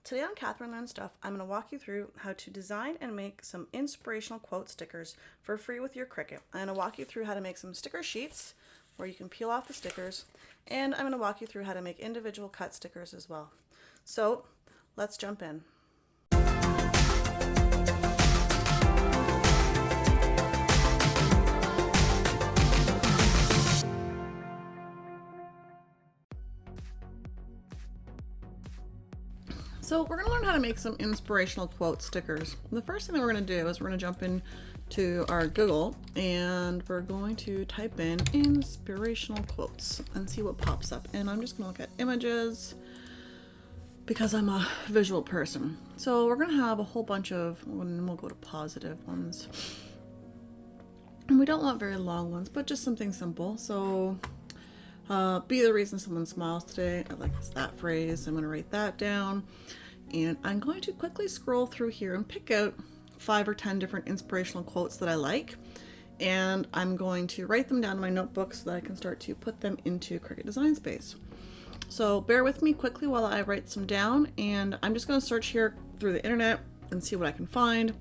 Today on Catherine Learns Stuff, I'm going to walk you through how to design and make some inspirational quote stickers for free with your Cricut. I'm going to walk you through how to make some sticker sheets where you can peel off the stickers, and I'm going to walk you through how to make individual cut stickers as well. So let's jump in. So we're going to learn how to make some inspirational quote stickers. The first thing that we're going to do is we're going to jump into our Google and we're going to type in inspirational quotes and see what pops up. And I'm just going to look at images because I'm a visual person. So we're going to have a whole bunch of, and we'll go to positive ones. And we don't want very long ones, but just something simple. So be the reason someone smiles today. I like that phrase. I'm going to write that down. And I'm going to quickly scroll through here and pick out 5 or 10 different inspirational quotes that I like. And I'm going to write them down in my notebook so that I can start to put them into Cricut Design Space. So bear with me quickly while I write some down. And I'm just going to search here through the internet and see what I can find.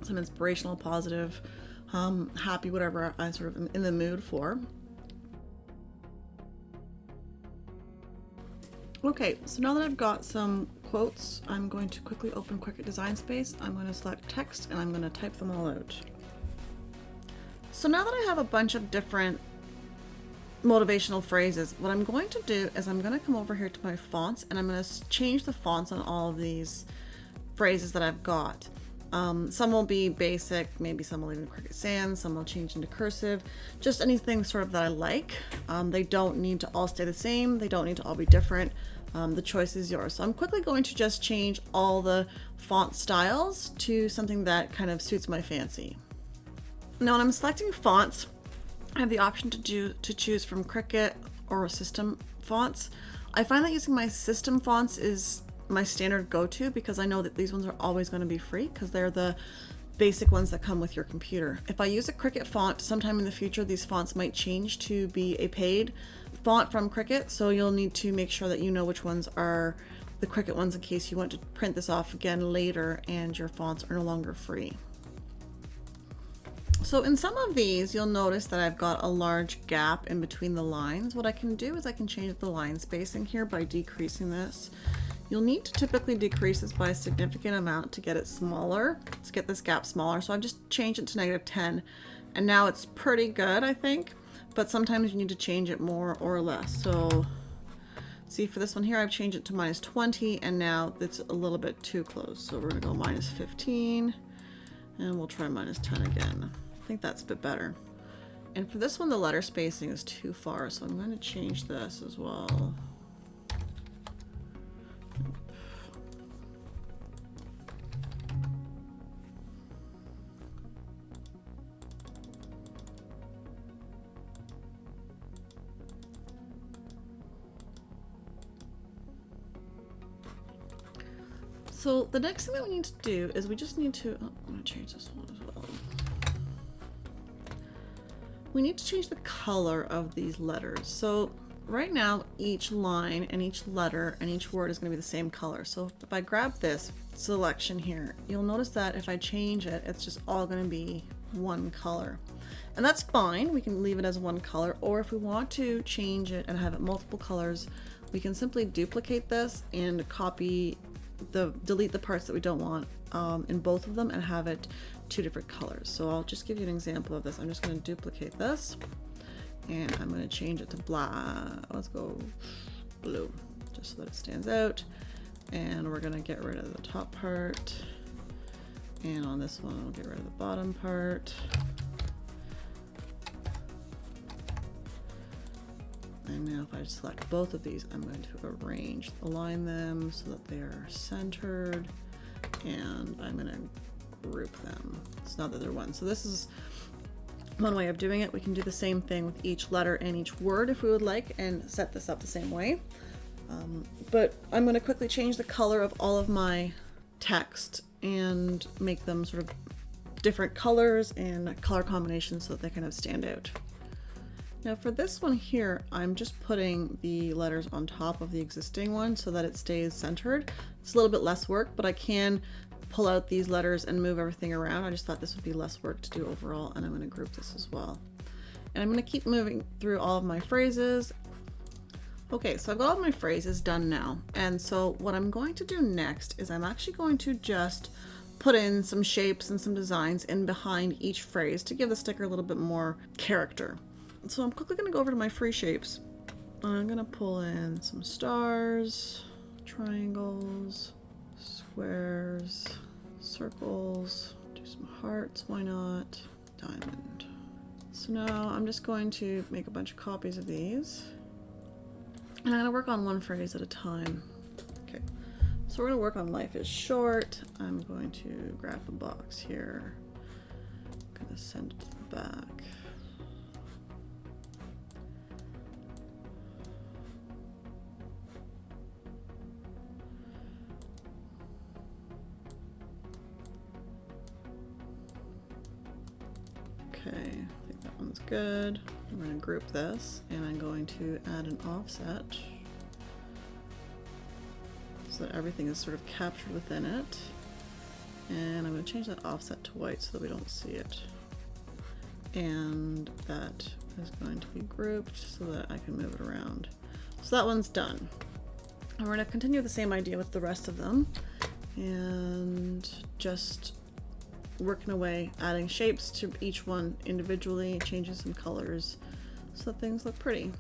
Some inspirational, positive, happy, whatever I sort of am in the mood for. Okay, so now that I've got some quotes, I'm going to quickly open Cricut Design Space. I'm going to select text and I'm going to type them all out. So now that I have a bunch of different motivational phrases, what I'm going to do is I'm going to come over here to my fonts and I'm going to change the fonts on all of these phrases that I've got. Some will be basic, maybe some will leave in Cricut Sans, some will change into cursive, just anything sort of that I like. They don't need to all stay the same, they don't need to all be different. The choice is yours. So I'm quickly going to just change all the font styles to something that kind of suits my fancy. Now when I'm selecting fonts, I have the option to choose from Cricut or system fonts. I find that using my system fonts is my standard go-to because I know that these ones are always going to be free because they're the basic ones that come with your computer. If I use a Cricut font sometime in the future, these fonts might change to be a paid font from Cricut, so you'll need to make sure that you know which ones are the Cricut ones in case you want to print this off again later and your fonts are no longer free. So in some of these, you'll notice that I've got a large gap in between the lines. What I can do is I can change the line spacing here by decreasing this. You'll need to typically decrease this by a significant amount to get it smaller, to get this gap smaller. So I've just changed it to -10 and now it's pretty good, I think, but sometimes you need to change it more or less. So see, for this one here, I've changed it to -20 and now it's a little bit too close. So we're gonna go -15 and we'll try -10 again. I think that's a bit better. And for this one, the letter spacing is too far, so I'm going to change this as well. So the next thing that we need to do is we just need to, I'm going to change this one as well. We need to change the color of these letters. So right now, each line and each letter and each word is going to be the same color. So if I grab this selection here, you'll notice that if I change it, it's just all going to be one color. And that's fine. We can leave it as one color, or if we want to change it and have it multiple colors, we can simply duplicate this and delete the parts that we don't want in both of them and have it 2 different colors. So I'll just give you an example of this. I'm just going to duplicate this and I'm going to change it to black. Let's go blue just so that it stands out. And we're going to get rid of the top part. And on this one, I'll get rid of the bottom part. And now if I select both of these, I'm going to align them so that they're centered, and I'm going to group them. It's not that they're one. So this is one way of doing it. We can do the same thing with each letter and each word if we would like, and set this up the same way. But I'm going to quickly change the color of all of my text and make them sort of different colors and color combinations so that they kind of stand out. Now for this one here, I'm just putting the letters on top of the existing one so that it stays centered. It's a little bit less work, but I can pull out these letters and move everything around. I just thought this would be less work to do overall, and I'm going to group this as well. And I'm going to keep moving through all of my phrases. Okay, so I've got all my phrases done now. And so what I'm going to do next is I'm actually going to just put in some shapes and some designs in behind each phrase to give the sticker a little bit more character. So I'm quickly going to go over to my free shapes. I'm going to pull in some stars, triangles, squares, circles, do some hearts, why not, diamond. So now I'm just going to make a bunch of copies of these. And I'm going to work on one phrase at a time. Okay, so we're going to work on life is short. I'm going to grab the box here. I'm going to send it to the back. Okay, I think that one's good. I'm going to group this, and I'm going to add an offset so that everything is sort of captured within it. And I'm going to change that offset to white so that we don't see it. And that is going to be grouped so that I can move it around. So that one's done. And we're going to continue the same idea with the rest of them, and just working away, adding shapes to each one individually, changing some colors so that things look pretty.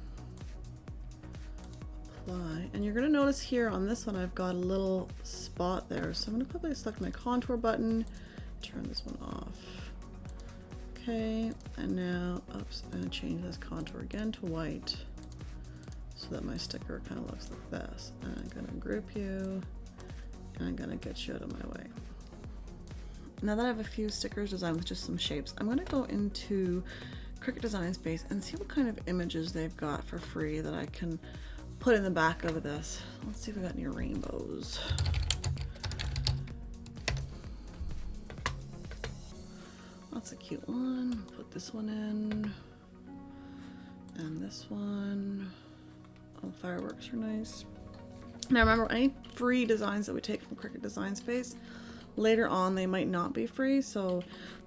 Apply, and you're going to notice here on this one I've got a little spot there, so I'm going to quickly select my contour button, turn this one off. Okay, and now, oops, I'm going to change this contour again to white so that my sticker kind of looks like this. And I'm going to group you, and I'm going to get you out of my way. Now that I have a few stickers designed with just some shapes, I'm going to go into Cricut Design Space and see what kind of images they've got for free that I can put in the back of this. Let's see if we got any rainbows. That's a cute one. Put this one in. And this one. Oh, fireworks are nice. Now remember, any free designs that we take from Cricut Design Space, later on they might not be free, so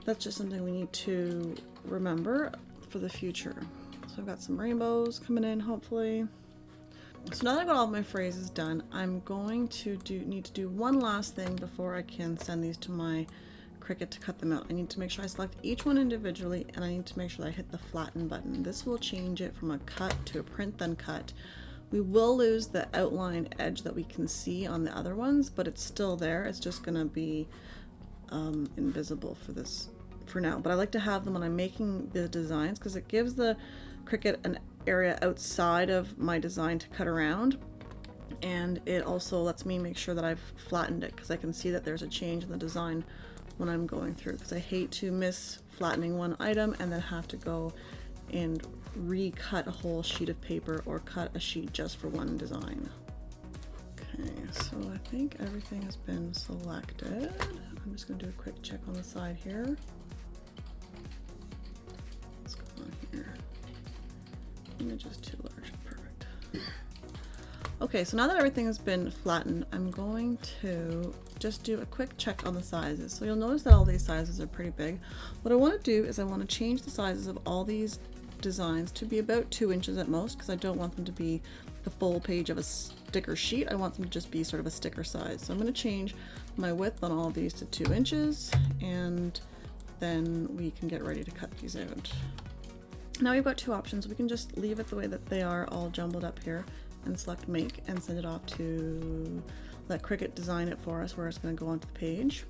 that's just something we need to remember for the future. So I've got some rainbows coming in, hopefully. So now that I've got all of my phrases done, I'm going to need to do one last thing before I can send these to my Cricut to cut them out. I need to make sure I select each one individually, and I need to make sure that I hit the flatten button. This will change it from a cut to a print then cut. We will lose the outline edge that we can see on the other ones, but it's still there. It's just going to be invisible for this for now. But I like to have them when I'm making the designs because it gives the Cricut an area outside of my design to cut around, and it also lets me make sure that I've flattened it because I can see that there's a change in the design when I'm going through, because I hate to miss flattening one item and then have to go and recut a whole sheet of paper or cut a sheet just for one design. Okay, so I think everything has been selected. I'm just going to do a quick check on the side here. What's going on here? Image is too large. Perfect. Okay, so now that everything has been flattened, I'm going to just do a quick check on the sizes. So you'll notice that all these sizes are pretty big. What I want to do is I want to change the sizes of all these designs to be about 2 inches at most, because I don't want them to be the full page of a sticker sheet. I want them to just be sort of a sticker size. So I'm going to change my width on all of these to 2 inches, and then we can get ready to cut these out. Now we've got two options. We can just leave it the way that they are, all jumbled up here, and select make and send it off to let Cricut design it for us where it's going to go onto the page,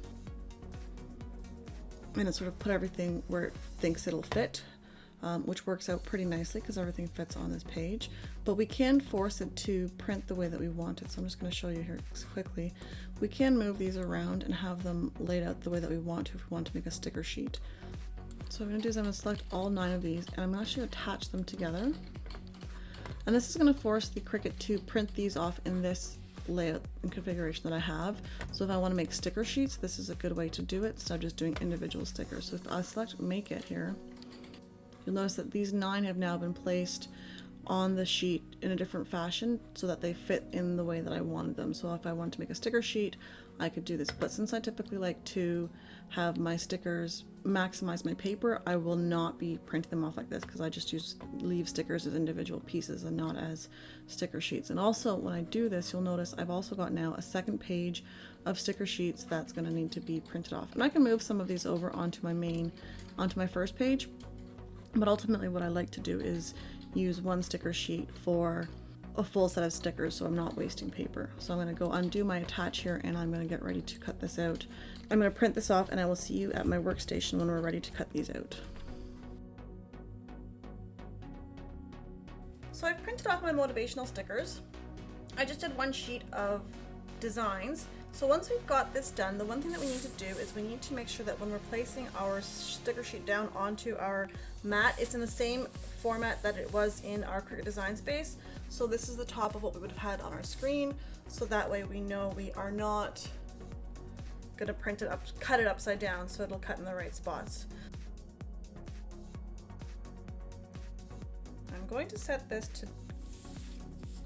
and it sort of put everything where it thinks it'll fit, which works out pretty nicely because everything fits on this page. But we can force it to print the way that we want it, so I'm just going to show you here quickly. We can move these around and have them laid out the way that we want to if we want to make a sticker sheet. So what I'm going to do is I'm going to select all 9 of these, and I'm actually going to attach them together. And this is going to force the Cricut to print these off in this layout and configuration that I have. So if I want to make sticker sheets, this is a good way to do it instead of just doing individual stickers. So if I select make it here, You'll notice that these 9 have now been placed on the sheet in a different fashion so that they fit in the way that I wanted them. So if I wanted to make a sticker sheet, I could do this. But since I typically like to have my stickers maximize my paper, I will not be printing them off like this because I just leave stickers as individual pieces and not as sticker sheets. And also when I do this, you'll notice I've also got now a second page of sticker sheets that's going to need to be printed off. And I can move some of these over onto my first page, but ultimately what I like to do is use one sticker sheet for a full set of stickers so I'm not wasting paper. So I'm going to go undo my attach here and I'm going to get ready to cut this out. I'm going to print this off and I will see you at my workstation when we're ready to cut these out. So I've printed off my motivational stickers. I just did one sheet of designs. So once we've got this done, the one thing that we need to do is we need to make sure that when we're placing our sticker sheet down onto our mat, it's in the same format that it was in our Cricut design space. So this is the top of what we would have had on our screen. So that way we know we are not gonna cut it upside down, so it'll cut in the right spots. I'm going to set this to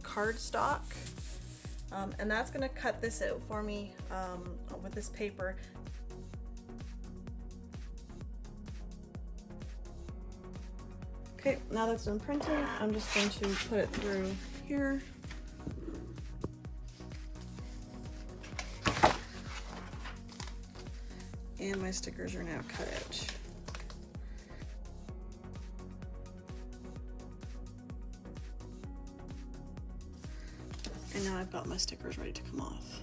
cardstock. And that's going to cut this out for me with this paper. Okay, now that's done printing, I'm just going to put it through here. And my stickers are now cut out. And now I've got my stickers ready to come off.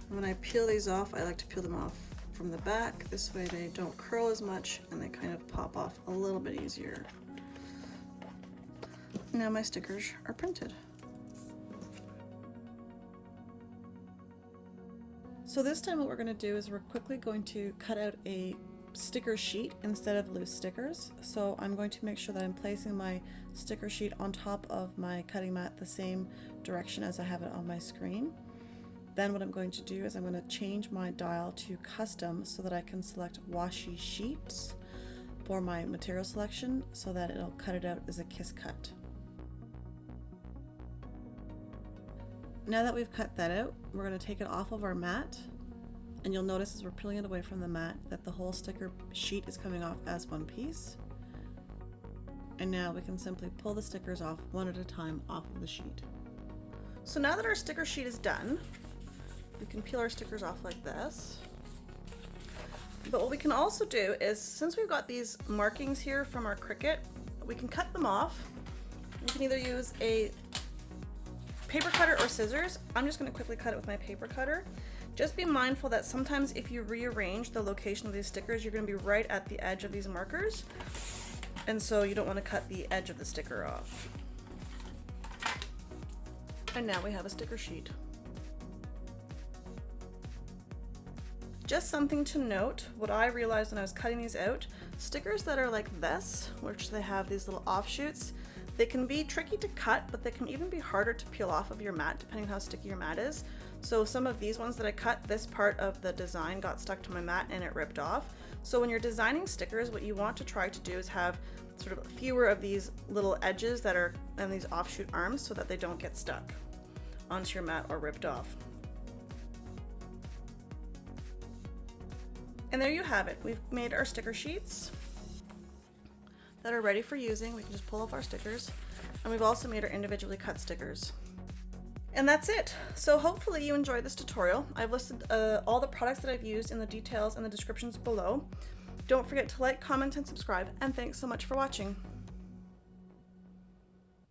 When I peel these off, I like to peel them off from the back. This way they don't curl as much and they kind of pop off a little bit easier. Now my stickers are printed. So this time what we're going to do is we're quickly going to cut out a sticker sheet instead of loose stickers. So I'm going to make sure that I'm placing my sticker sheet on top of my cutting mat the same direction as I have it on my screen. Then what I'm going to do is I'm going to change my dial to custom so that I can select washi sheets for my material selection so that it'll cut it out as a kiss cut. Now that we've cut that out, we're going to take it off of our mat. And you'll notice as we're peeling it away from the mat that the whole sticker sheet is coming off as one piece. And now we can simply pull the stickers off one at a time off of the sheet. So now that our sticker sheet is done, we can peel our stickers off like this. But what we can also do is, since we've got these markings here from our Cricut, we can cut them off. We can either use a paper cutter or scissors. I'm just going to quickly cut it with my paper cutter. Just be mindful that sometimes if you rearrange the location of these stickers, you're going to be right at the edge of these markers. And so you don't want to cut the edge of the sticker off. And now we have a sticker sheet. Just something to note, what I realized when I was cutting these out, stickers that are like this, which they have these little offshoots, they can be tricky to cut, but they can even be harder to peel off of your mat depending on how sticky your mat is. So some of these ones that I cut, this part of the design got stuck to my mat and it ripped off. So when you're designing stickers, what you want to try to do is have sort of fewer of these little edges that are and these offshoot arms so that they don't get stuck onto your mat or ripped off. And there you have it. We've made our sticker sheets that are ready for using. We can just pull off our stickers, and we've also made our individually cut stickers. And that's it. So hopefully you enjoyed this tutorial. I've listed all the products that I've used in the details and the descriptions below. Don't forget to like, comment, and subscribe, and thanks so much for watching.